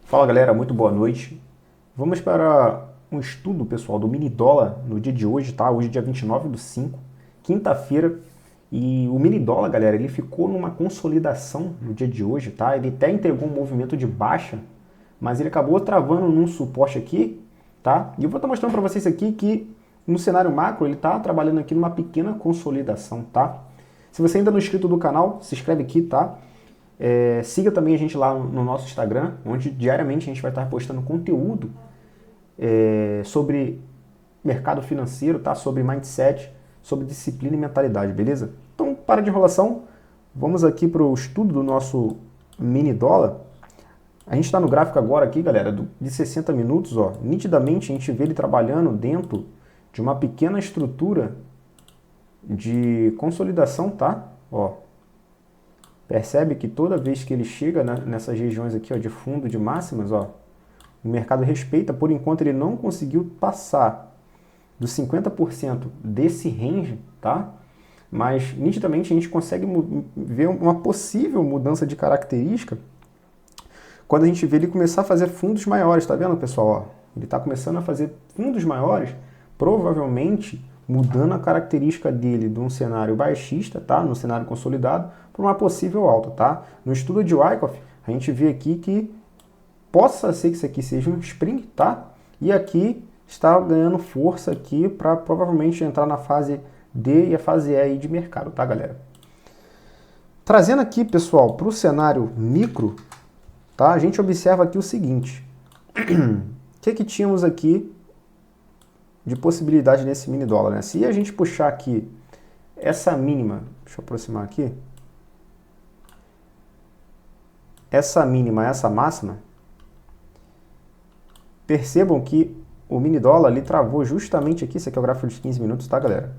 Fala galera, muito boa noite. Vamos para um estudo, pessoal, do mini dólar no dia de hoje, tá? Hoje é dia 29/5, quinta-feira. E o mini dólar, galera, ele ficou numa consolidação no dia de hoje, tá? Ele até entregou um movimento de baixa, mas ele acabou travando num suporte aqui, tá? E eu vou estar mostrando para vocês aqui que no cenário macro ele tá trabalhando aqui numa pequena consolidação, tá? Se você ainda não é inscrito do canal, se inscreve aqui, tá? Siga também a gente lá no nosso Instagram, onde diariamente a gente vai estar postando conteúdo sobre mercado financeiro, tá? Sobre mindset, sobre disciplina e mentalidade, beleza? Então, para de enrolação, vamos aqui para o estudo do nosso mini dólar. A gente está no gráfico agora aqui, galera, de 60 minutos, ó. Nitidamente a gente vê ele trabalhando dentro de uma pequena estrutura de consolidação, tá? Ó, percebe que toda vez que ele chega nessas regiões aqui, ó, de fundo de máximas, ó, o mercado respeita. Por enquanto ele não conseguiu passar dos 50% desse range, tá? Mas nitidamente a gente consegue ver uma possível mudança de característica quando a gente vê ele começar a fazer fundos maiores, tá vendo, pessoal? Ó, ele está começando a fazer fundos maiores, provavelmente mudando a característica dele de um cenário baixista, tá? No cenário consolidado, para uma possível alta, tá? No estudo de Wyckoff, a gente vê aqui que possa ser que isso aqui seja um spring, tá? E aqui está ganhando força aqui para provavelmente entrar na fase D e a fase E aí de mercado, tá, galera? Trazendo aqui, pessoal, para o cenário micro, tá? A gente observa aqui o seguinte. O que tínhamos aqui de possibilidade nesse mini dólar, né? Se a gente puxar aqui essa mínima, deixa eu aproximar aqui, essa mínima, essa máxima, percebam que o mini dólar ele travou justamente aqui, esse aqui é o gráfico de 15 minutos, tá, galera?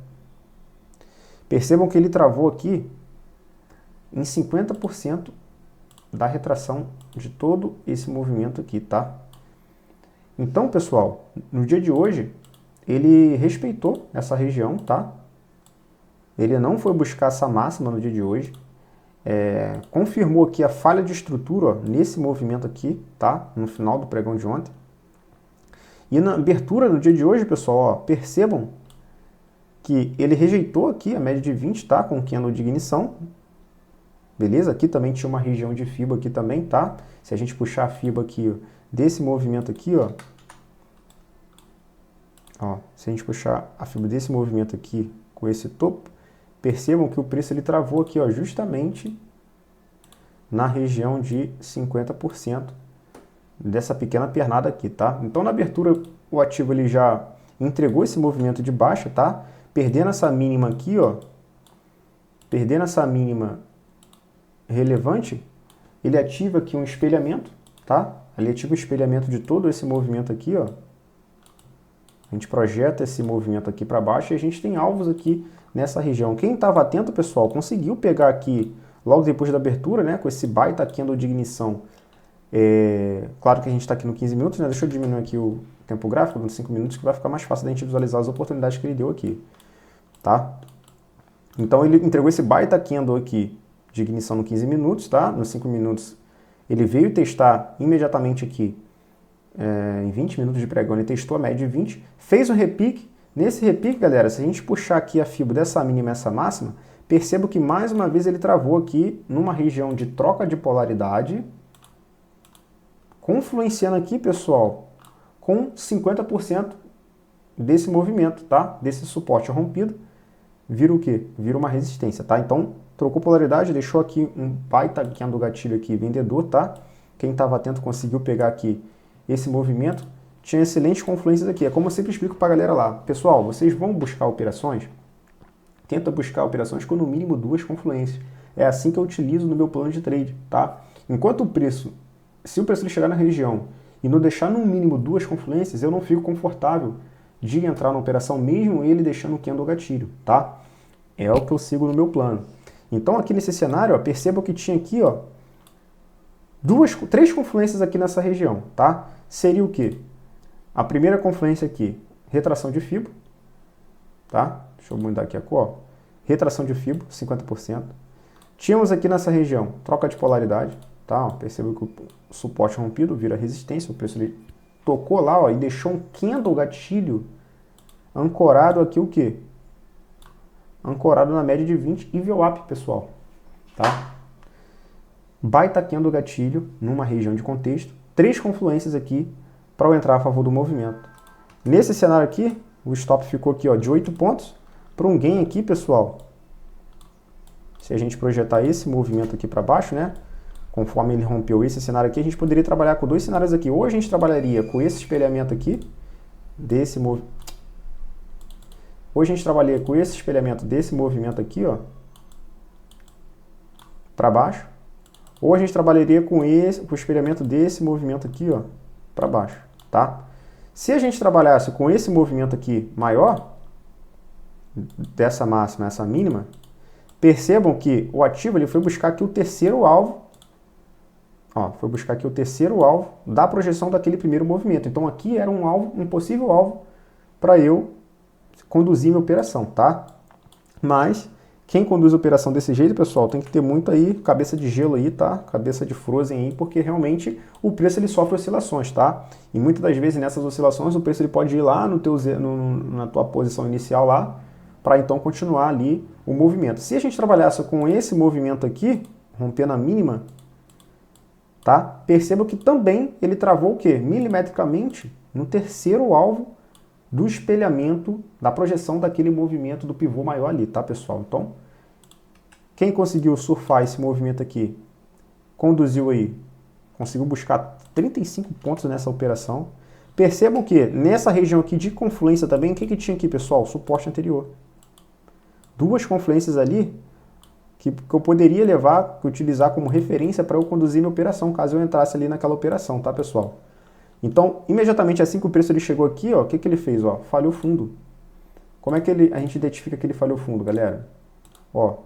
Percebam que ele travou aqui em 50% da retração de todo esse movimento aqui, tá? Então, pessoal, no dia de hoje, ele respeitou essa região, tá? Ele não foi buscar essa máxima no dia de hoje. Confirmou aqui a falha de estrutura, ó, nesse movimento aqui, tá? No final do pregão de ontem. E na abertura no dia de hoje, pessoal, ó, percebam que ele rejeitou aqui a média de 20, tá? Com candle de ignição. Beleza? Aqui também tinha uma região de FIBA aqui também, tá? Se a gente puxar a FIBA aqui, ó, desse movimento aqui, ó, se a gente puxar a FIBA desse movimento aqui com esse topo, percebam que o preço ele travou aqui, ó, justamente na região de 50% dessa pequena pernada aqui, tá? Então na abertura o ativo ele já entregou esse movimento de baixa, tá? Perdendo essa mínima aqui, ó, perdendo essa mínima relevante, ele ativa aqui um espelhamento, tá? Ele ativa o espelhamento de todo esse movimento aqui, ó. A gente projeta esse movimento aqui para baixo e a gente tem alvos aqui nessa região. Quem estava atento, pessoal, conseguiu pegar aqui, logo depois da abertura, né, com esse baita candle de ignição. Claro que a gente está aqui no 15 minutos, né? Deixa eu diminuir aqui o tempo gráfico, nos 5 minutos, que vai ficar mais fácil da gente visualizar as oportunidades que ele deu aqui, tá? Então ele entregou esse baita candle aqui de ignição no 15 minutos, tá? Nos 5 minutos ele veio testar imediatamente aqui, em 20 minutos de pregão, ele testou a média de 20, fez um repique. Nesse repique, galera, se a gente puxar aqui a FIBO dessa mínima e essa máxima, percebo que mais uma vez ele travou aqui numa região de troca de polaridade, confluenciando aqui, pessoal, com 50% desse movimento, tá? Desse suporte rompido, vira o quê? Vira uma resistência, tá? Então, trocou polaridade, deixou aqui um baita candle gatilho aqui, vendedor, tá? Quem estava atento conseguiu pegar aqui esse movimento. Tinha excelentes confluências aqui. É como eu sempre explico para a galera lá. Pessoal, vocês vão buscar operações? Tenta buscar operações com no mínimo 2 confluências. É assim que eu utilizo no meu plano de trade, tá? Enquanto o preço, se o preço ele chegar na região e não deixar no mínimo 2 confluências, eu não fico confortável de entrar na operação, mesmo ele deixando o candle gatilho, tá? É o que eu sigo no meu plano. Então aqui nesse cenário, ó, perceba que tinha aqui, ó, 3 confluências aqui nessa região, tá? Seria o quê? A primeira confluência aqui, retração de FIBO, tá? Deixa eu mudar aqui a cor, ó. Retração de FIBO, 50%. Tínhamos aqui nessa região, troca de polaridade, tá? Ó, perceba que o suporte rompido vira resistência, o preço ele tocou lá, ó, e deixou um candle gatilho ancorado aqui o quê? Ancorado na média de 20 e VWAP, pessoal, tá? Baita candle gatilho numa região de contexto, 3 confluências aqui para eu entrar a favor do movimento. Nesse cenário aqui, o stop ficou aqui, ó, de 8 pontos para um gain aqui, pessoal. Se a gente projetar esse movimento aqui para baixo, né? Conforme ele rompeu esse cenário aqui, a gente poderia trabalhar com 2 cenários aqui. Ou a gente trabalharia com esse espelhamento aqui, desse movimento. Ou a gente trabalharia com esse espelhamento desse movimento aqui, ó, para baixo. Ou a gente trabalharia com o espelhamento desse movimento aqui, ó, para baixo, tá? Se a gente trabalhasse com esse movimento aqui maior, dessa máxima, essa mínima, percebam que o ativo ele foi buscar aqui o terceiro alvo, ó, foi buscar aqui o terceiro alvo da projeção daquele primeiro movimento. Então aqui era um alvo, um possível alvo para eu conduzir minha operação, tá? Mas quem conduz a operação desse jeito, pessoal, tem que ter muito aí cabeça de gelo aí, tá? Cabeça de frozen aí, porque realmente o preço ele sofre oscilações, tá? E muitas das vezes nessas oscilações o preço ele pode ir lá na tua posição inicial lá, para então continuar ali o movimento. Se a gente trabalhasse com esse movimento aqui, rompendo a mínima, tá? Perceba que também ele travou o quê? Milimetricamente no terceiro alvo do espelhamento, da projeção daquele movimento do pivô maior ali, tá, pessoal? Então, quem conseguiu surfar esse movimento aqui, conduziu aí, conseguiu buscar 35 pontos nessa operação. Percebam que nessa região aqui de confluência também, o que tinha aqui, pessoal? Suporte anterior. 2 confluências ali que eu poderia levar, utilizar como referência para eu conduzir minha operação, caso eu entrasse ali naquela operação, tá, pessoal? Então, imediatamente assim que o preço ele chegou aqui, ó, o que ele fez? Ó, falhou fundo. Como é que a gente identifica que ele falhou fundo, galera? Ó,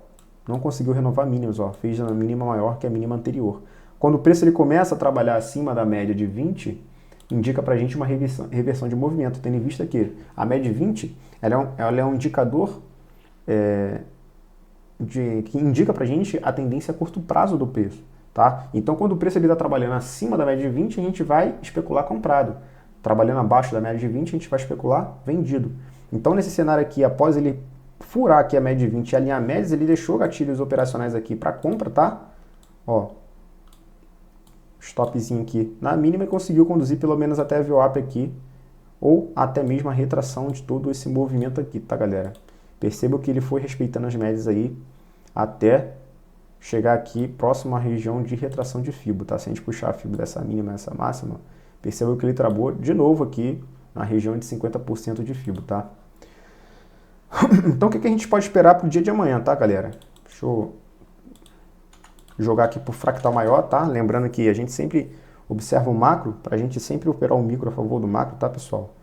não conseguiu renovar mínimas, ó, fez a mínima maior que a mínima anterior. Quando o preço ele começa a trabalhar acima da média de 20, indica pra gente uma reversão de movimento, tendo em vista que a média de 20 ela é um indicador que indica pra gente a tendência a curto prazo do preço. Tá? Então, quando o preço está trabalhando acima da média de 20, a gente vai especular comprado. Trabalhando abaixo da média de 20, a gente vai especular vendido. Então, nesse cenário aqui, após ele furar aqui a média de 20 e alinhar médias, ele deixou gatilhos operacionais aqui para compra, tá? Ó, stopzinho aqui na mínima e conseguiu conduzir pelo menos até a VWAP aqui, ou até mesmo a retração de todo esse movimento aqui, tá, galera? Perceba que ele foi respeitando as médias aí até chegar aqui próximo à região de retração de fibra, tá? Se a gente puxar a fibra dessa mínima a essa máxima, perceba que ele travou de novo aqui na região de 50% de fibra, tá? Então o que a gente pode esperar para o dia de amanhã, tá, galera? Deixa eu jogar aqui por fractal maior, tá? Lembrando que a gente sempre observa o macro, para a gente sempre operar o micro a favor do macro, tá, pessoal?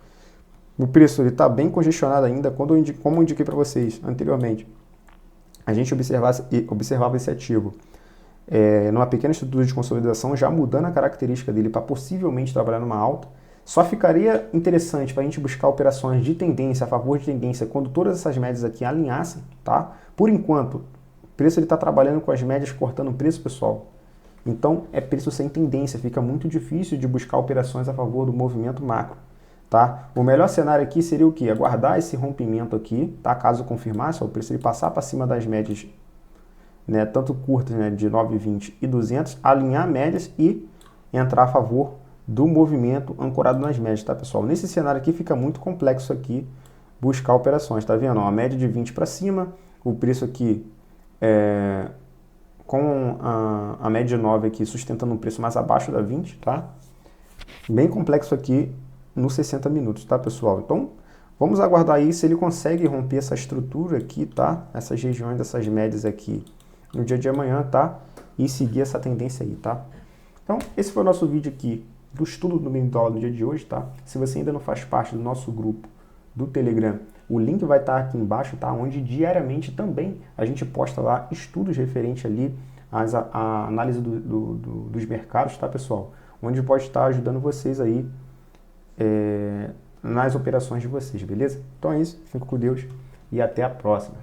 O preço está bem congestionado ainda, como eu indiquei para vocês anteriormente. A gente observava esse ativo numa pequena estrutura de consolidação, já mudando a característica dele para possivelmente trabalhar numa alta. Só ficaria interessante para a gente buscar operações de tendência, a favor de tendência, quando todas essas médias aqui alinhassem, tá? Por enquanto, o preço está trabalhando com as médias cortando o preço, pessoal. Então, é preço sem tendência, fica muito difícil de buscar operações a favor do movimento macro. Tá? O melhor cenário aqui seria o quê? Aguardar esse rompimento aqui, tá? Caso confirmasse, o preço ele passar para cima das médias, né, tanto curtas, né, de 9,20 e 200, alinhar médias e entrar a favor do movimento ancorado nas médias, tá, pessoal? Nesse cenário aqui fica muito complexo aqui buscar operações, tá vendo? Ó, a média de 20 para cima, o preço aqui com a média de 9 aqui sustentando um preço mais abaixo da 20, tá? Bem complexo aqui nos 60 minutos, tá, pessoal? Então, vamos aguardar aí se ele consegue romper essa estrutura aqui, tá? Essas regiões dessas médias aqui no dia de amanhã, tá? E seguir essa tendência aí, tá? Então, esse foi o nosso vídeo aqui do estudo do mini dólar no dia de hoje, tá? Se você ainda não faz parte do nosso grupo do Telegram, o link vai estar aqui embaixo, tá? Onde diariamente também a gente posta lá estudos referentes ali à análise dos mercados, tá, pessoal? Onde pode estar ajudando vocês aí nas operações de vocês, beleza? Então é isso, fico com Deus e até a próxima.